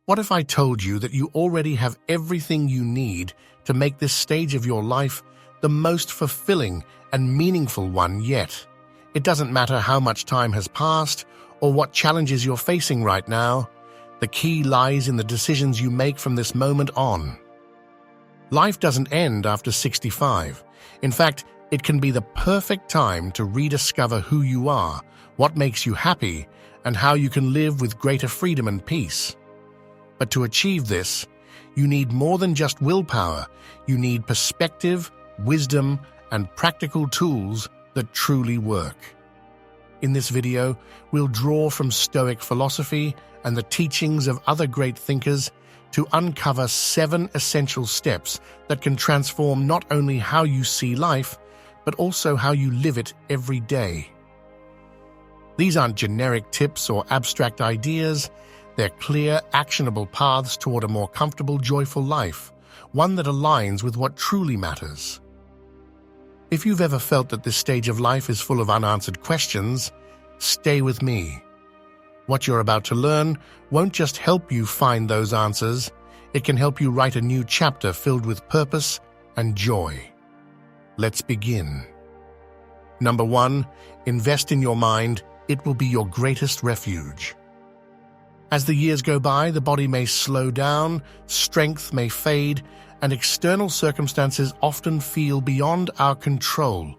What if I told you that you already have everything you need to make this stage of your life the most fulfilling and meaningful one yet? It doesn't matter how much time has passed or what challenges you're facing right now. The key lies in the decisions you make from this moment on. Life doesn't end after 65. In fact, it can be the perfect time to rediscover who you are, what makes you happy, and how you can live with greater freedom and peace. But to achieve this, you need more than just willpower. You need perspective, wisdom, and practical tools that truly work. In this video, we'll draw from Stoic philosophy and the teachings of other great thinkers to uncover 7 essential steps that can transform not only how you see life, but also how you live it every day. These aren't generic tips or abstract ideas. They're clear, actionable paths toward a more comfortable, joyful life, one that aligns with what truly matters. If you've ever felt that this stage of life is full of unanswered questions, stay with me. What you're about to learn won't just help you find those answers, it can help you write a new chapter filled with purpose and joy. Let's begin. Number 1, invest in your mind. It will be your greatest refuge. As the years go by, the body may slow down, strength may fade, and external circumstances often feel beyond our control.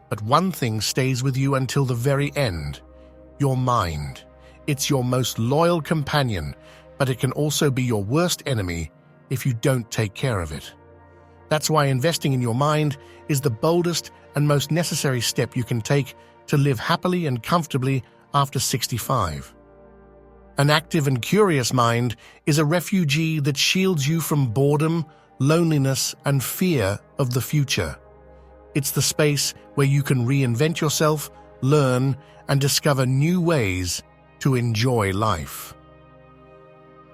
But one thing stays with you until the very end: your mind. It's your most loyal companion, but it can also be your worst enemy if you don't take care of it. That's why investing in your mind is the boldest and most necessary step you can take to live happily and comfortably after 65. An active and curious mind is a refugee that shields you from boredom, loneliness, and fear of the future. It's the space where you can reinvent yourself, learn, and discover new ways to enjoy life.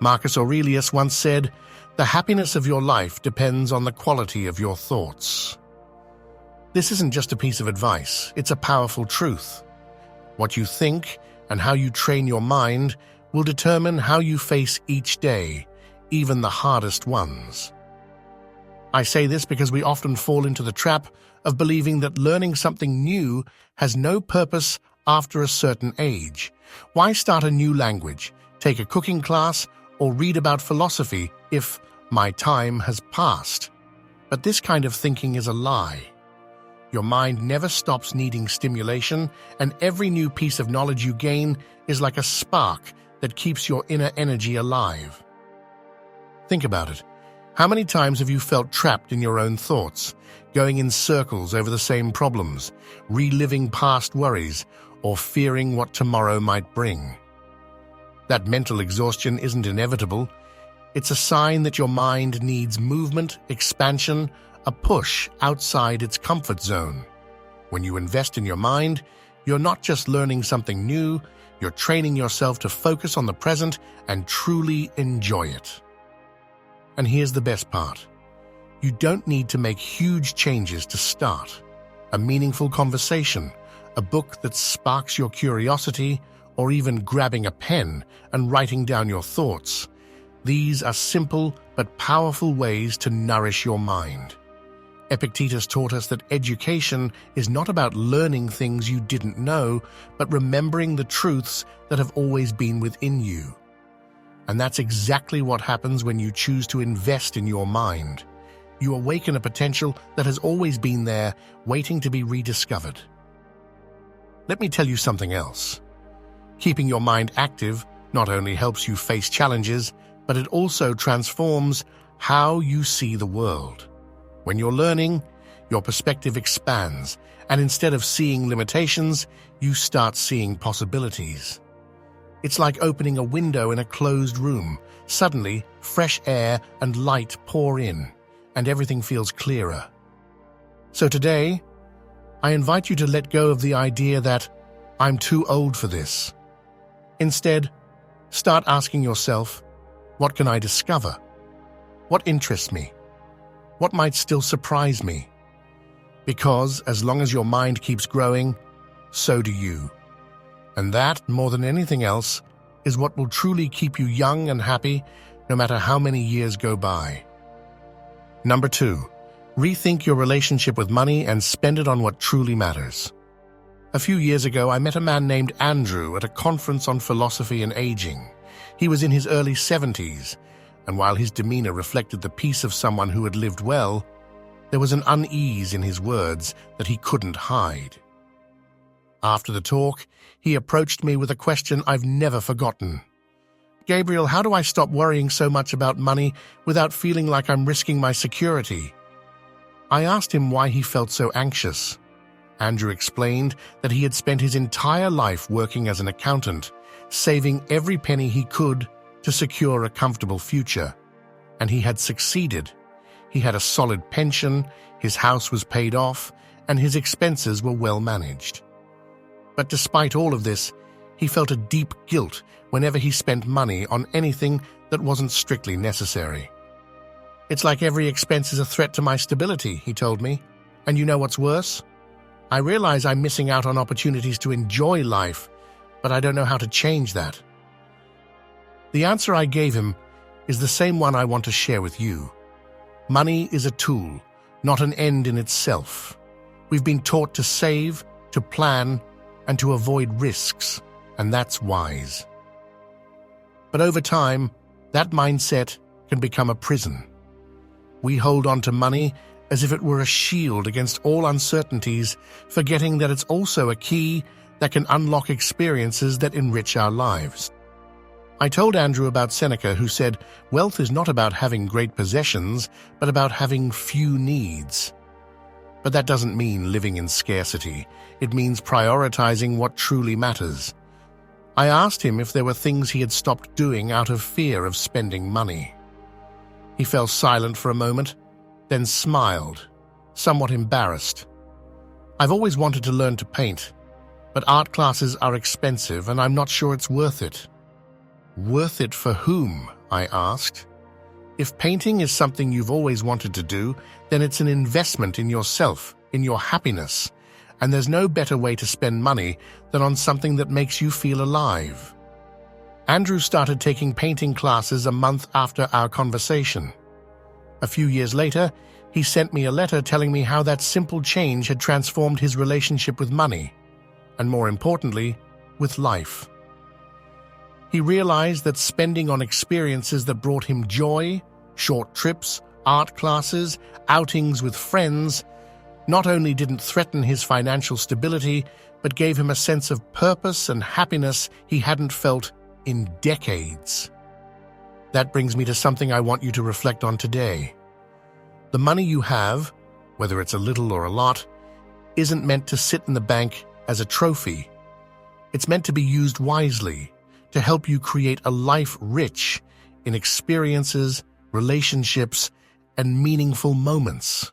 Marcus Aurelius once said, "The happiness of your life depends on the quality of your thoughts." This isn't just a piece of advice, it's a powerful truth. What you think and how you train your mind will determine how you face each day, even the hardest ones. I say this because we often fall into the trap of believing that learning something new has no purpose after a certain age. Why start a new language, take a cooking class, or read about philosophy if my time has passed? But this kind of thinking is a lie. Your mind never stops needing stimulation, and every new piece of knowledge you gain is like a spark that keeps your inner energy alive. Think about it. How many times have you felt trapped in your own thoughts, going in circles over the same problems, reliving past worries, or fearing what tomorrow might bring? That mental exhaustion isn't inevitable. It's a sign that your mind needs movement, expansion, a push outside its comfort zone. When you invest in your mind, you're not just learning something new, you're training yourself to focus on the present and truly enjoy it. And here's the best part. You don't need to make huge changes to start. A meaningful conversation, a book that sparks your curiosity, or even grabbing a pen and writing down your thoughts. These are simple but powerful ways to nourish your mind. Epictetus taught us that education is not about learning things you didn't know, but remembering the truths that have always been within you. And that's exactly what happens when you choose to invest in your mind. You awaken a potential that has always been there, waiting to be rediscovered. Let me tell you something else. Keeping your mind active not only helps you face challenges, but it also transforms how you see the world. When you're learning, your perspective expands, and instead of seeing limitations, you start seeing possibilities. It's like opening a window in a closed room. Suddenly, fresh air and light pour in, and everything feels clearer. So today, I invite you to let go of the idea that I'm too old for this. Instead, start asking yourself, what can I discover? What interests me? What might still surprise me? Because as long as your mind keeps growing, so do you. And that, more than anything else, is what will truly keep you young and happy, no matter how many years go by. Number 2, rethink your relationship with money and spend it on what truly matters. A few years ago, I met a man named Andrew at a conference on philosophy and aging. He was in his early 70s, and while his demeanor reflected the peace of someone who had lived well, there was an unease in his words that he couldn't hide. After the talk, he approached me with a question I've never forgotten. "Gabriel, how do I stop worrying so much about money without feeling like I'm risking my security?" I asked him why he felt so anxious. Andrew explained that he had spent his entire life working as an accountant, saving every penny he could to secure a comfortable future. And he had succeeded. He had a solid pension, his house was paid off, and his expenses were well managed. But despite all of this, he felt a deep guilt whenever he spent money on anything that wasn't strictly necessary. "It's like every expense is a threat to my stability," he told me. "And you know what's worse? I realize I'm missing out on opportunities to enjoy life, but I don't know how to change that." The answer I gave him is the same one I want to share with you. Money is a tool, not an end in itself. We've been taught to save, to plan, and to avoid risks, and that's wise. But over time, that mindset can become a prison. We hold on to money as if it were a shield against all uncertainties, forgetting that it's also a key that can unlock experiences that enrich our lives. I told Andrew about Seneca, who said, "Wealth is not about having great possessions, but about having few needs." But that doesn't mean living in scarcity. It means prioritizing what truly matters. I asked him if there were things he had stopped doing out of fear of spending money. He fell silent for a moment, then smiled, somewhat embarrassed. "I've always wanted to learn to paint, but art classes are expensive and I'm not sure it's worth it." "Worth it for whom?" I asked. "If painting is something you've always wanted to do, then it's an investment in yourself, in your happiness, and there's no better way to spend money than on something that makes you feel alive." Andrew started taking painting classes a month after our conversation. A few years later, he sent me a letter telling me how that simple change had transformed his relationship with money, and more importantly, with life. He realized that spending on experiences that brought him joy, short trips, art classes, outings with friends, not only didn't threaten his financial stability, but gave him a sense of purpose and happiness he hadn't felt in decades. That brings me to something I want you to reflect on today. The money you have, whether it's a little or a lot, isn't meant to sit in the bank as a trophy. It's meant to be used wisely, to help you create a life rich in experiences, relationships, and meaningful moments.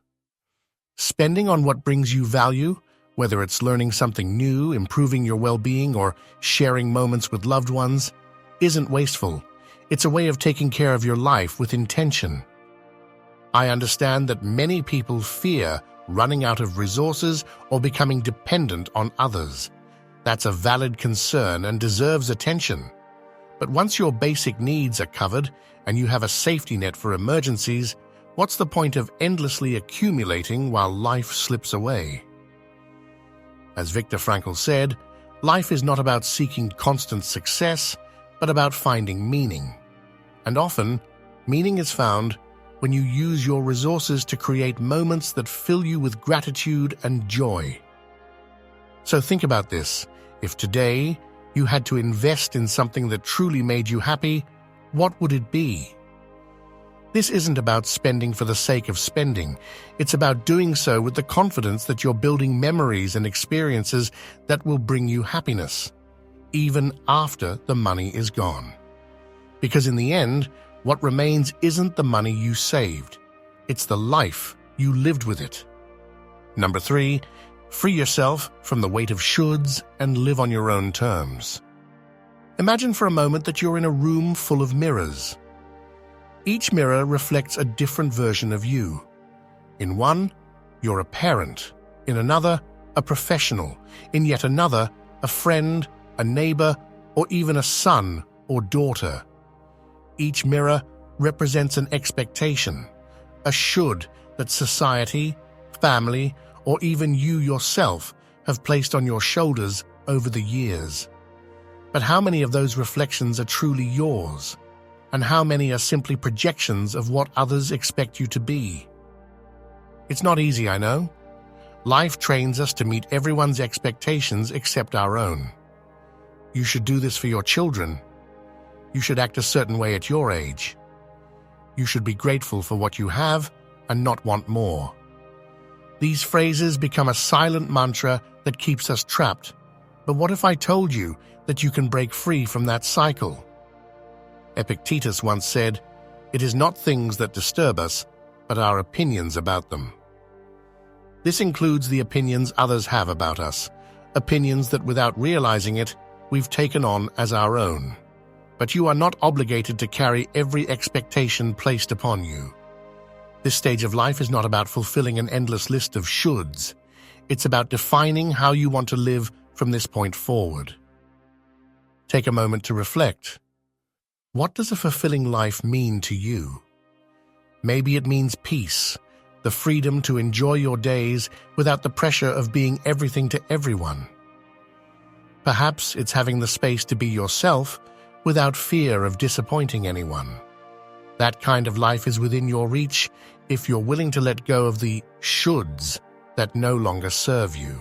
Spending on what brings you value, whether it's learning something new, improving your well-being, or sharing moments with loved ones, isn't wasteful. It's a way of taking care of your life with intention. I understand that many people fear running out of resources or becoming dependent on others. That's a valid concern and deserves attention. But once your basic needs are covered and you have a safety net for emergencies, what's the point of endlessly accumulating while life slips away? As Viktor Frankl said, life is not about seeking constant success, but about finding meaning. And often, meaning is found when you use your resources to create moments that fill you with gratitude and joy. So think about this. If today you had to invest in something that truly made you happy, what would it be? This isn't about spending for the sake of spending. It's about doing so with the confidence that you're building memories and experiences that will bring you happiness, even after the money is gone. Because in the end, what remains isn't the money you saved. It's the life you lived with it. Number 3, free yourself from the weight of shoulds and live on your own terms. Imagine for a moment that you're in a room full of mirrors. Each mirror reflects a different version of you. In one, you're a parent. In another, a professional. In yet another, a friend, a neighbor, or even a son or daughter. Each mirror represents an expectation, a should that society, family, or even you yourself have placed on your shoulders over the years. But how many of those reflections are truly yours? And how many are simply projections of what others expect you to be? It's not easy, I know. Life trains us to meet everyone's expectations except our own. You should do this for your children. You should act a certain way at your age. You should be grateful for what you have and not want more. These phrases become a silent mantra that keeps us trapped. But what if I told you that you can break free from that cycle? Epictetus once said, "It is not things that disturb us, but our opinions about them." This includes the opinions others have about us, opinions that without realizing it, we've taken on as our own. But you are not obligated to carry every expectation placed upon you. This stage of life is not about fulfilling an endless list of shoulds. It's about defining how you want to live from this point forward. Take a moment to reflect. What does a fulfilling life mean to you? Maybe it means peace, the freedom to enjoy your days without the pressure of being everything to everyone. Perhaps it's having the space to be yourself without fear of disappointing anyone. That kind of life is within your reach if you're willing to let go of the shoulds that no longer serve you.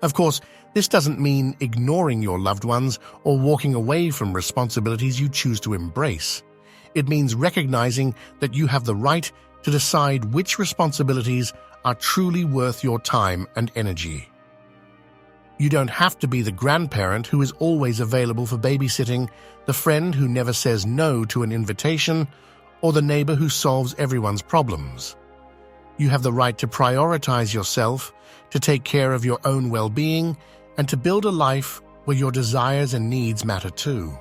Of course, this doesn't mean ignoring your loved ones or walking away from responsibilities you choose to embrace. It means recognizing that you have the right to decide which responsibilities are truly worth your time and energy. You don't have to be the grandparent who is always available for babysitting, the friend who never says no to an invitation, or the neighbor who solves everyone's problems. You have the right to prioritize yourself, to take care of your own well-being, and to build a life where your desires and needs matter too.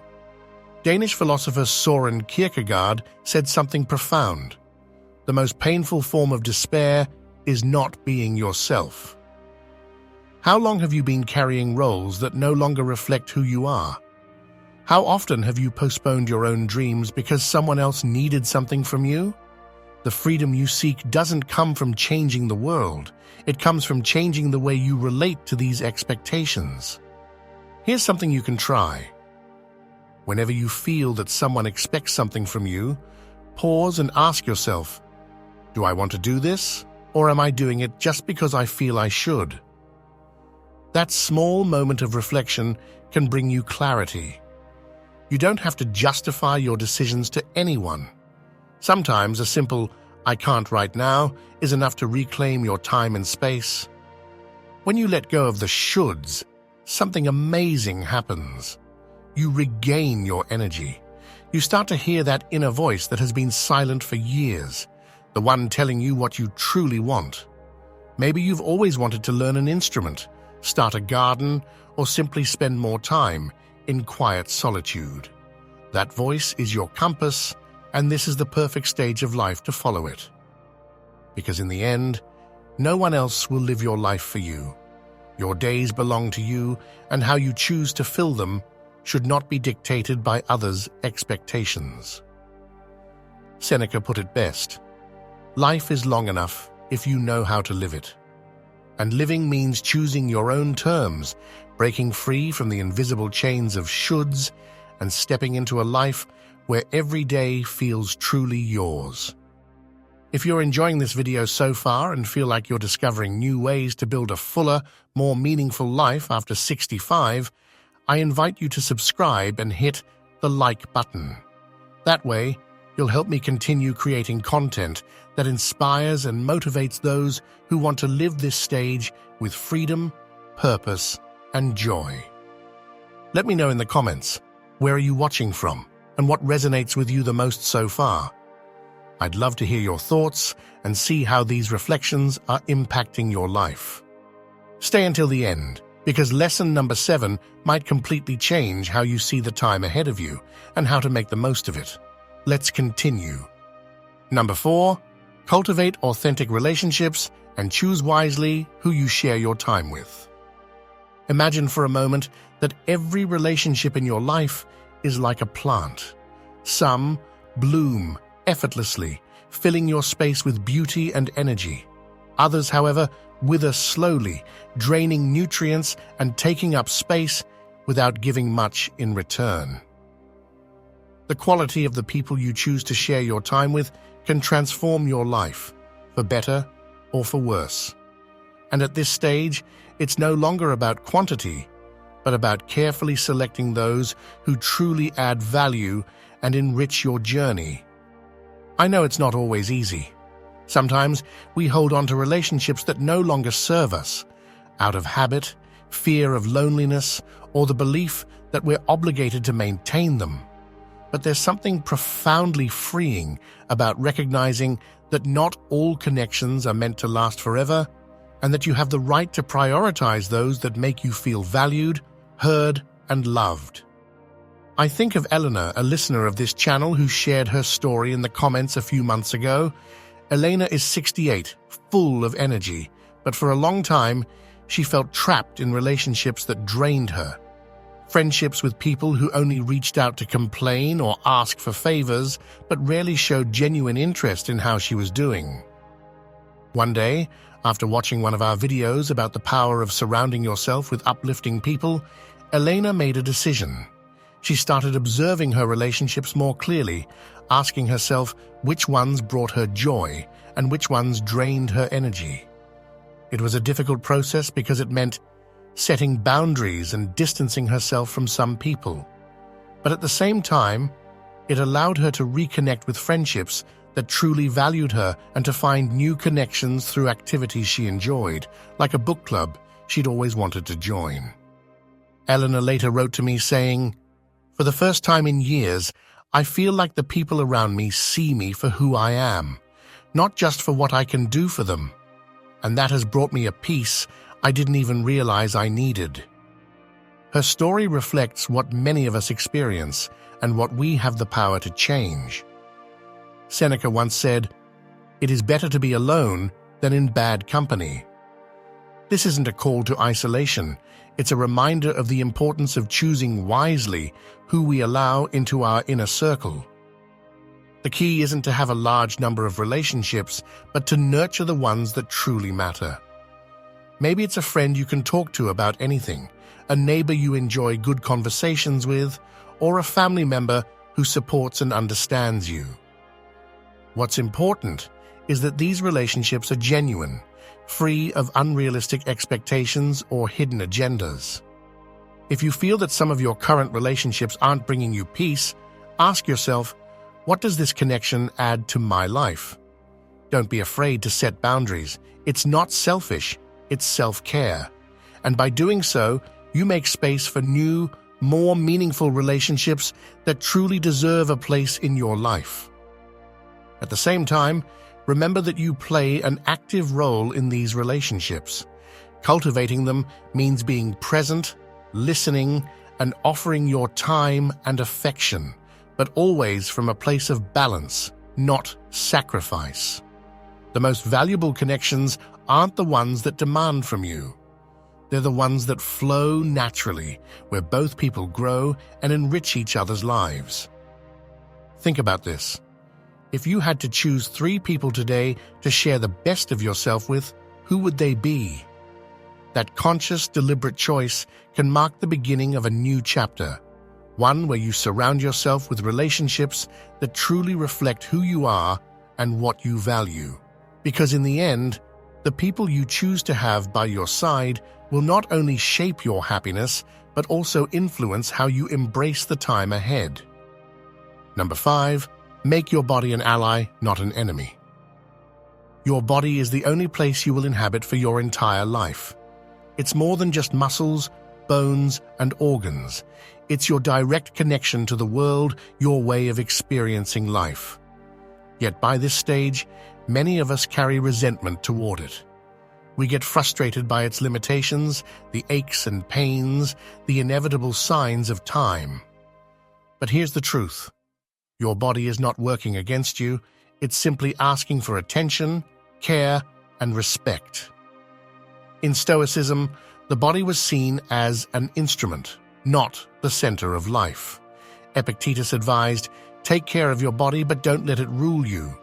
Danish philosopher Søren Kierkegaard said something profound. The most painful form of despair is not being yourself. How long have you been carrying roles that no longer reflect who you are? How often have you postponed your own dreams because someone else needed something from you? The freedom you seek doesn't come from changing the world. It comes from changing the way you relate to these expectations. Here's something you can try. Whenever you feel that someone expects something from you, pause and ask yourself, do I want to do this, or am I doing it just because I feel I should? That small moment of reflection can bring you clarity. You don't have to justify your decisions to anyone. Sometimes a simple, "I can't right now," is enough to reclaim your time and space. When you let go of the shoulds, something amazing happens. You regain your energy. You start to hear that inner voice that has been silent for years, the one telling you what you truly want. Maybe you've always wanted to learn an instrument, start a garden, or simply spend more time in quiet solitude. That voice is your compass, and this is the perfect stage of life to follow it. Because in the end, no one else will live your life for you. Your days belong to you, and how you choose to fill them should not be dictated by others' expectations. Seneca put it best, "Life is long enough if you know how to live it." And living means choosing your own terms, breaking free from the invisible chains of shoulds, and stepping into a life where every day feels truly yours. If you're enjoying this video so far and feel like you're discovering new ways to build a fuller, more meaningful life after 65, I invite you to subscribe and hit the like button. That way, you'll help me continue creating content that inspires and motivates those who want to live this stage with freedom, purpose, and joy. Let me know in the comments, where are you watching from, and what resonates with you the most so far? I'd love to hear your thoughts and see how these reflections are impacting your life. Stay until the end, because lesson number 7 might completely change how you see the time ahead of you and how to make the most of it. Let's continue. Number 4, cultivate authentic relationships and choose wisely who you share your time with. Imagine for a moment that every relationship in your life is like a plant. Some bloom effortlessly, filling your space with beauty and energy. Others, however, wither slowly, draining nutrients and taking up space without giving much in return. The quality of the people you choose to share your time with can transform your life, for better or for worse. And at this stage, it's no longer about quantity, but about carefully selecting those who truly add value and enrich your journey. I know it's not always easy. Sometimes we hold on to relationships that no longer serve us, out of habit, fear of loneliness, or the belief that we're obligated to maintain them. But there's something profoundly freeing about recognizing that not all connections are meant to last forever, and that you have the right to prioritize those that make you feel valued, heard, and loved. I think of Eleanor, a listener of this channel who shared her story in the comments a few months ago. Elena is 68, full of energy, but for a long time, she felt trapped in relationships that drained her. Friendships with people who only reached out to complain or ask for favors, but rarely showed genuine interest in how she was doing. One day, after watching one of our videos about the power of surrounding yourself with uplifting people, Elena made a decision. She started observing her relationships more clearly, asking herself which ones brought her joy and which ones drained her energy. It was a difficult process because it meant setting boundaries and distancing herself from some people. But at the same time, it allowed her to reconnect with friendships that truly valued her and to find new connections through activities she enjoyed, like a book club she'd always wanted to join. Eleanor later wrote to me saying, "For the first time in years, I feel like the people around me see me for who I am, not just for what I can do for them. And that has brought me a peace I didn't even realize I needed." Her story reflects what many of us experience and what we have the power to change. Seneca once said, "It is better to be alone than in bad company." This isn't a call to isolation. It's a reminder of the importance of choosing wisely who we allow into our inner circle. The key isn't to have a large number of relationships, but to nurture the ones that truly matter. Maybe it's a friend you can talk to about anything, a neighbor you enjoy good conversations with, or a family member who supports and understands you. What's important is that these relationships are genuine, free of unrealistic expectations or hidden agendas. If you feel that some of your current relationships aren't bringing you peace, ask yourself, what does this connection add to my life? Don't be afraid to set boundaries. It's not selfish, it's self-care. And by doing so, you make space for new, more meaningful relationships that truly deserve a place in your life. At the same time, remember that you play an active role in these relationships. Cultivating them means being present, listening, and offering your time and affection, but always from a place of balance, not sacrifice. The most valuable connections aren't the ones that demand from you. They're the ones that flow naturally, where both people grow and enrich each other's lives. Think about this. If you had to choose 3 people today to share the best of yourself with, who would they be? That conscious, deliberate choice can mark the beginning of a new chapter, one where you surround yourself with relationships that truly reflect who you are and what you value. Because in the end, the people you choose to have by your side will not only shape your happiness, but also influence how you embrace the time ahead. Number 5. Make your body an ally, not an enemy. Your body is the only place you will inhabit for your entire life. It's more than just muscles, bones, and organs. It's your direct connection to the world, your way of experiencing life. Yet by this stage, many of us carry resentment toward it. We get frustrated by its limitations, the aches and pains, the inevitable signs of time. But here's the truth. Your body is not working against you. It's simply asking for attention, care, and respect. In Stoicism, the body was seen as an instrument, not the center of life. Epictetus advised, Take care of your body, but don't let it rule you.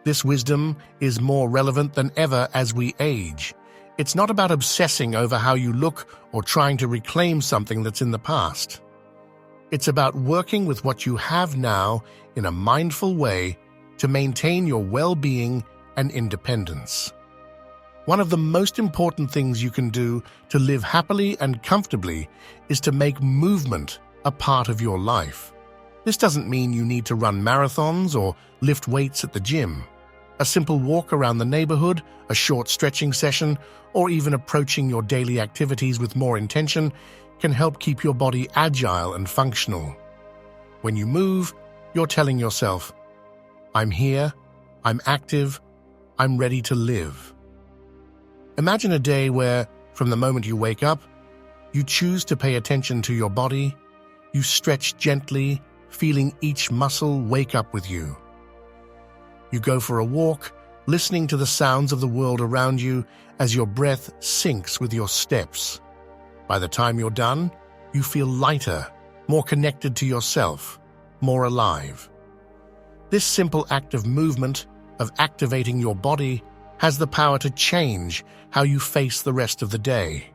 This wisdom is more relevant than ever as we age. It's not about obsessing over how you look or trying to reclaim something that's in the past. It's about working with what you have now in a mindful way to maintain your well-being and independence. One of the most important things you can do to live happily and comfortably is to make movement a part of your life. This doesn't mean you need to run marathons or lift weights at the gym. A simple walk around the neighborhood, a short stretching session, or even approaching your daily activities with more intention can help keep your body agile and functional. When you move, you're telling yourself, "I'm here, I'm active, I'm ready to live." Imagine a day where, from the moment you wake up, you choose to pay attention to your body, you stretch gently, feeling each muscle wake up with you. You go for a walk, listening to the sounds of the world around you as your breath syncs with your steps. By the time you're done, you feel lighter, more connected to yourself, more alive. This simple act of movement, of activating your body, has the power to change how you face the rest of the day.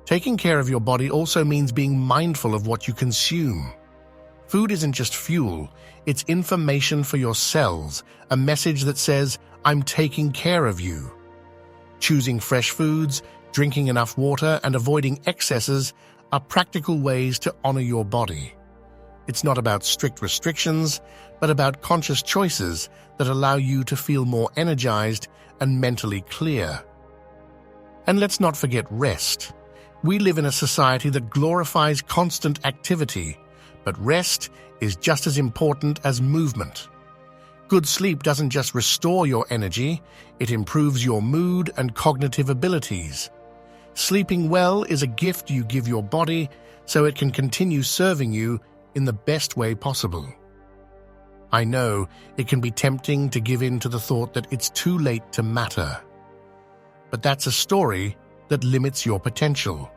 Taking care of your body also means being mindful of what you consume. Food isn't just fuel, it's information for your cells, a message that says, "I'm taking care of you." Choosing fresh foods, drinking enough water, and avoiding excesses are practical ways to honor your body. It's not about strict restrictions, but about conscious choices that allow you to feel more energized and mentally clear. And let's not forget rest. We live in a society that glorifies constant activity, but rest is just as important as movement. Good sleep doesn't just restore your energy, it improves your mood and cognitive abilities. Sleeping well is a gift you give your body so it can continue serving you in the best way possible. I know it can be tempting to give in to the thought that it's too late to matter. But that's a story that limits your potential.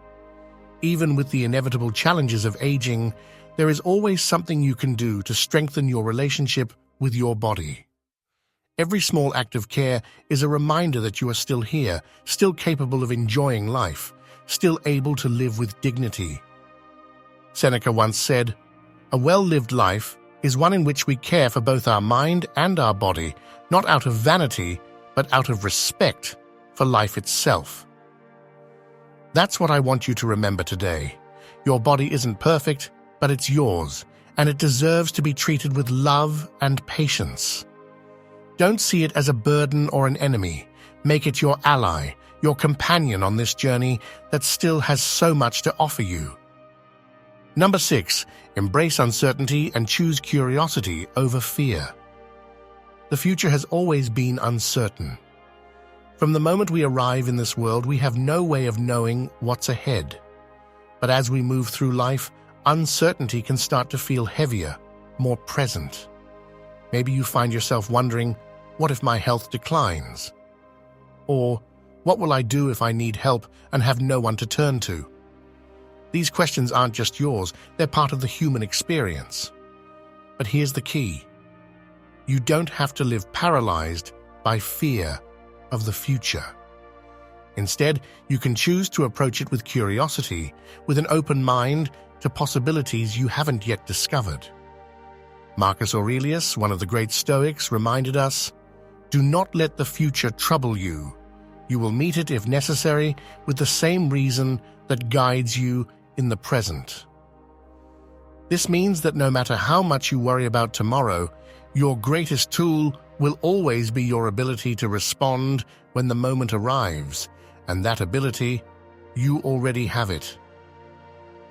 Even with the inevitable challenges of aging, there is always something you can do to strengthen your relationship with your body. Every small act of care is a reminder that you are still here, still capable of enjoying life, still able to live with dignity. Seneca once said, "A well-lived life is one in which we care for both our mind and our body, not out of vanity, but out of respect for life itself." That's what I want you to remember today. Your body isn't perfect, but it's yours, and it deserves to be treated with love and patience. Don't see it as a burden or an enemy. Make it your ally, your companion on this journey that still has so much to offer you. Number 6, embrace uncertainty and choose curiosity over fear. The future has always been uncertain. From the moment we arrive in this world, we have no way of knowing what's ahead. But as we move through life, uncertainty can start to feel heavier, more present. Maybe you find yourself wondering, what if my health declines? Or, what will I do if I need help and have no one to turn to? These questions aren't just yours, they're part of the human experience. But here's the key. You don't have to live paralyzed by fear of the future. Instead, you can choose to approach it with curiosity, with an open mind to possibilities you haven't yet discovered. Marcus Aurelius, one of the great Stoics, reminded us, "Do not let the future trouble you. You will meet it, if necessary, with the same reason that guides you in the present." This means that no matter how much you worry about tomorrow, your greatest tool will always be your ability to respond when the moment arrives, and that ability, you already have it.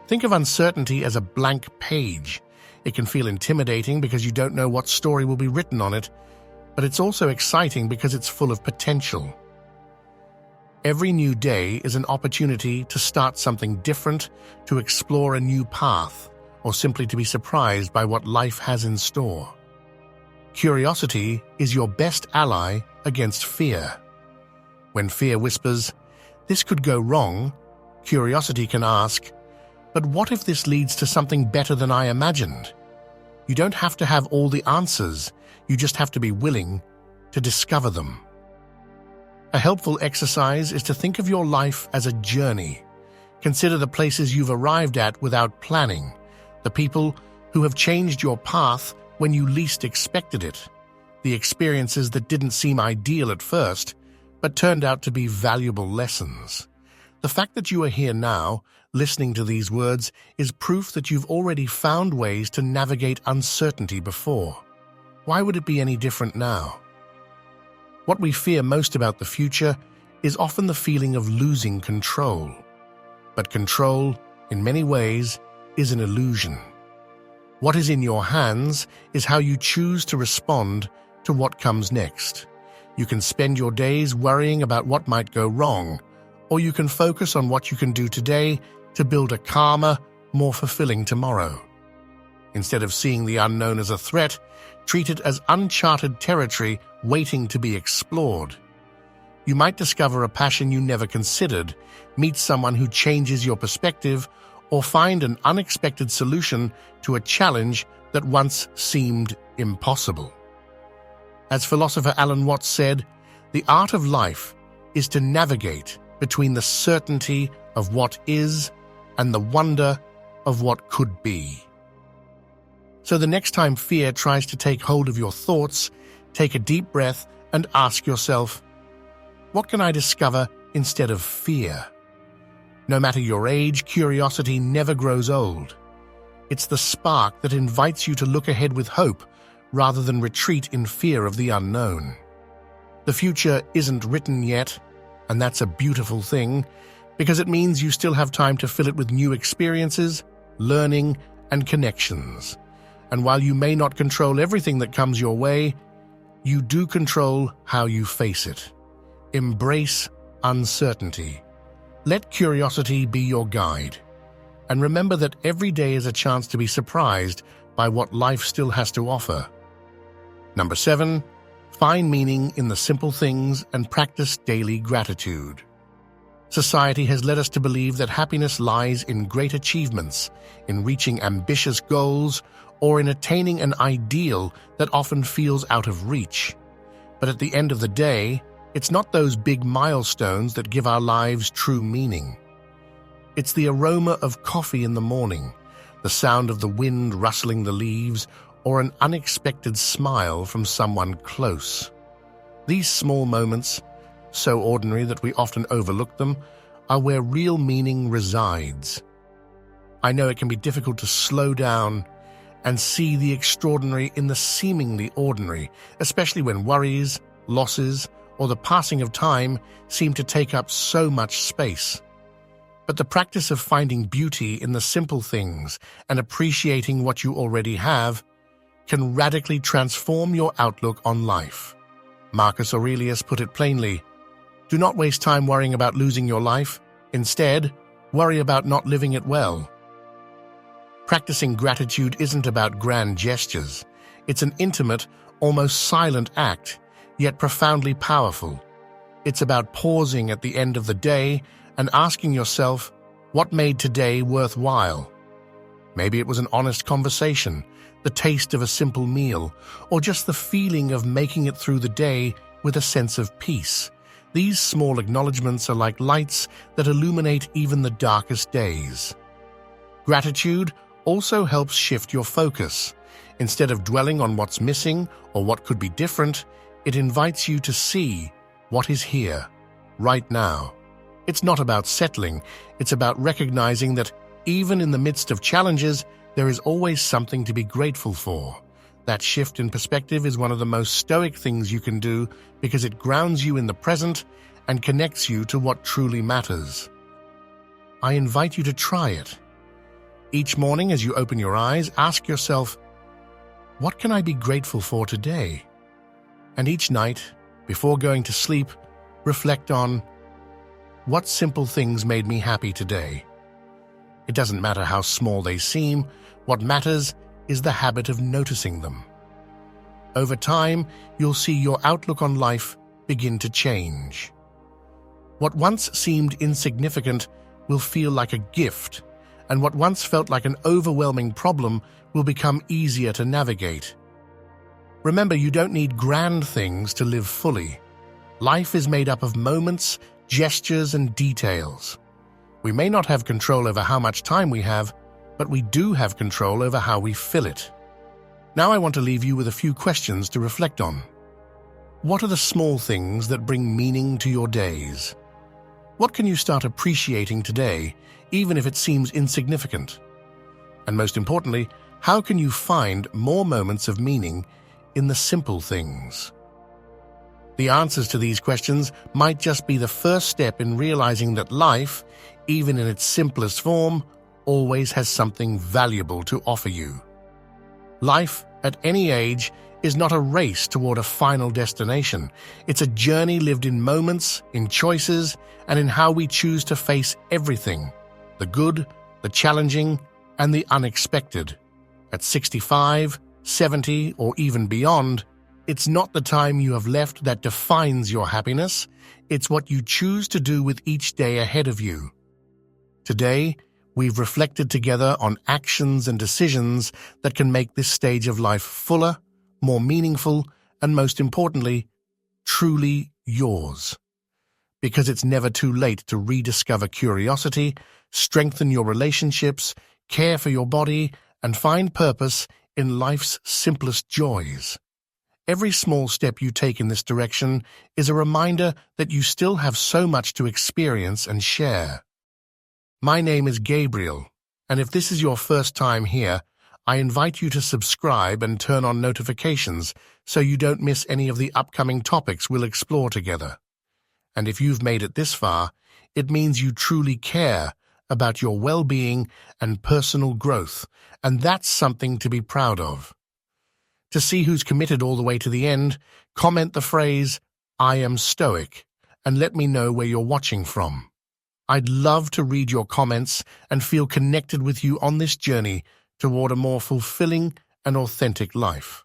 Think of uncertainty as a blank page. It can feel intimidating because you don't know what story will be written on it, but it's also exciting because it's full of potential. Every new day is an opportunity to start something different, to explore a new path, or simply to be surprised by what life has in store. Curiosity is your best ally against fear. When fear whispers, "This could go wrong," curiosity can ask, "But what if this leads to something better than I imagined?" You don't have to have all the answers, you just have to be willing to discover them. A helpful exercise is to think of your life as a journey. Consider the places you've arrived at without planning, the people who have changed your path when you least expected it, the experiences that didn't seem ideal at first, but turned out to be valuable lessons. The fact that you are here now, listening to these words, is proof that you've already found ways to navigate uncertainty before. Why would it be any different now? What we fear most about the future is often the feeling of losing control. But control, in many ways, is an illusion. What is in your hands is how you choose to respond to what comes next. You can spend your days worrying about what might go wrong, or you can focus on what you can do today to build a calmer, more fulfilling tomorrow. Instead of seeing the unknown as a threat, treat it as uncharted territory waiting to be explored. You might discover a passion you never considered, meet someone who changes your perspective, or find an unexpected solution to a challenge that once seemed impossible. As philosopher Alan Watts said, the art of life is to navigate between the certainty of what is and the wonder of what could be. So the next time fear tries to take hold of your thoughts, take a deep breath and ask yourself, what can I discover instead of fear? No matter your age, curiosity never grows old. It's the spark that invites you to look ahead with hope rather than retreat in fear of the unknown. The future isn't written yet, and that's a beautiful thing, because it means you still have time to fill it with new experiences, learning, and connections. And while you may not control everything that comes your way, you do control how you face it. Embrace uncertainty. Let curiosity be your guide. And remember that every day is a chance to be surprised by what life still has to offer. Number 7, find meaning in the simple things and practice daily gratitude. Society has led us to believe that happiness lies in great achievements, in reaching ambitious goals, or in attaining an ideal that often feels out of reach. But at the end of the day, it's not those big milestones that give our lives true meaning. It's the aroma of coffee in the morning, the sound of the wind rustling the leaves, or an unexpected smile from someone close. These small moments, so ordinary that we often overlook them, are where real meaning resides. I know it can be difficult to slow down and see the extraordinary in the seemingly ordinary, especially when worries, losses, or the passing of time seem to take up so much space. But the practice of finding beauty in the simple things and appreciating what you already have can radically transform your outlook on life. Marcus Aurelius put it plainly, do not waste time worrying about losing your life. Instead, worry about not living it well. Practicing gratitude isn't about grand gestures. It's an intimate, almost silent act, yet profoundly powerful. It's about pausing at the end of the day and asking yourself, what made today worthwhile? Maybe it was an honest conversation, the taste of a simple meal, or just the feeling of making it through the day with a sense of peace. These small acknowledgements are like lights that illuminate even the darkest days. Gratitude also helps shift your focus. Instead of dwelling on what's missing or what could be different, it invites you to see what is here, right now. It's not about settling, it's about recognizing that even in the midst of challenges, there is always something to be grateful for. That shift in perspective is one of the most stoic things you can do because it grounds you in the present and connects you to what truly matters. I invite you to try it. Each morning as you open your eyes, ask yourself, what can I be grateful for today? And each night, before going to sleep, reflect on, what simple things made me happy today? It doesn't matter how small they seem, what matters is the habit of noticing them. Over time, you'll see your outlook on life begin to change. What once seemed insignificant will feel like a gift, and what once felt like an overwhelming problem will become easier to navigate. Remember, you don't need grand things to live fully. Life is made up of moments, gestures, and details. We may not have control over how much time we have, but we do have control over how we fill it. Now I want to leave you with a few questions to reflect on. What are the small things that bring meaning to your days? What can you start appreciating today, even if it seems insignificant? And most importantly, how can you find more moments of meaning in the simple things? The answers to these questions might just be the first step in realizing that life, even in its simplest form, always has something valuable to offer you. Life, at any age, is not a race toward a final destination. It's a journey lived in moments, in choices, and in how we choose to face everything: the good, the challenging, and the unexpected. At 65, 70, or even beyond, it's not the time you have left that defines your happiness. It's what you choose to do with each day ahead of you. Today, we've reflected together on actions and decisions that can make this stage of life fuller, more meaningful, and most importantly, truly yours. Because it's never too late to rediscover curiosity, strengthen your relationships, care for your body, and find purpose in life's simplest joys. Every small step you take in this direction is a reminder that you still have so much to experience and share. My name is Gabriel, and if this is your first time here, I invite you to subscribe and turn on notifications so you don't miss any of the upcoming topics we'll explore together. And if you've made it this far, it means you truly care about your well-being and personal growth, and that's something to be proud of. To see who's committed all the way to the end, comment the phrase, "I am Stoic," and let me know where you're watching from. I'd love to read your comments and feel connected with you on this journey toward a more fulfilling and authentic life.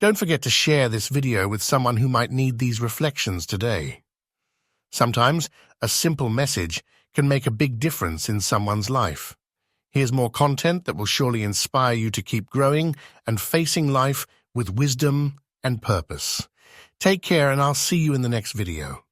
Don't forget to share this video with someone who might need these reflections today. Sometimes a simple message can make a big difference in someone's life. Here's more content that will surely inspire you to keep growing and facing life with wisdom and purpose. Take care, and I'll see you in the next video.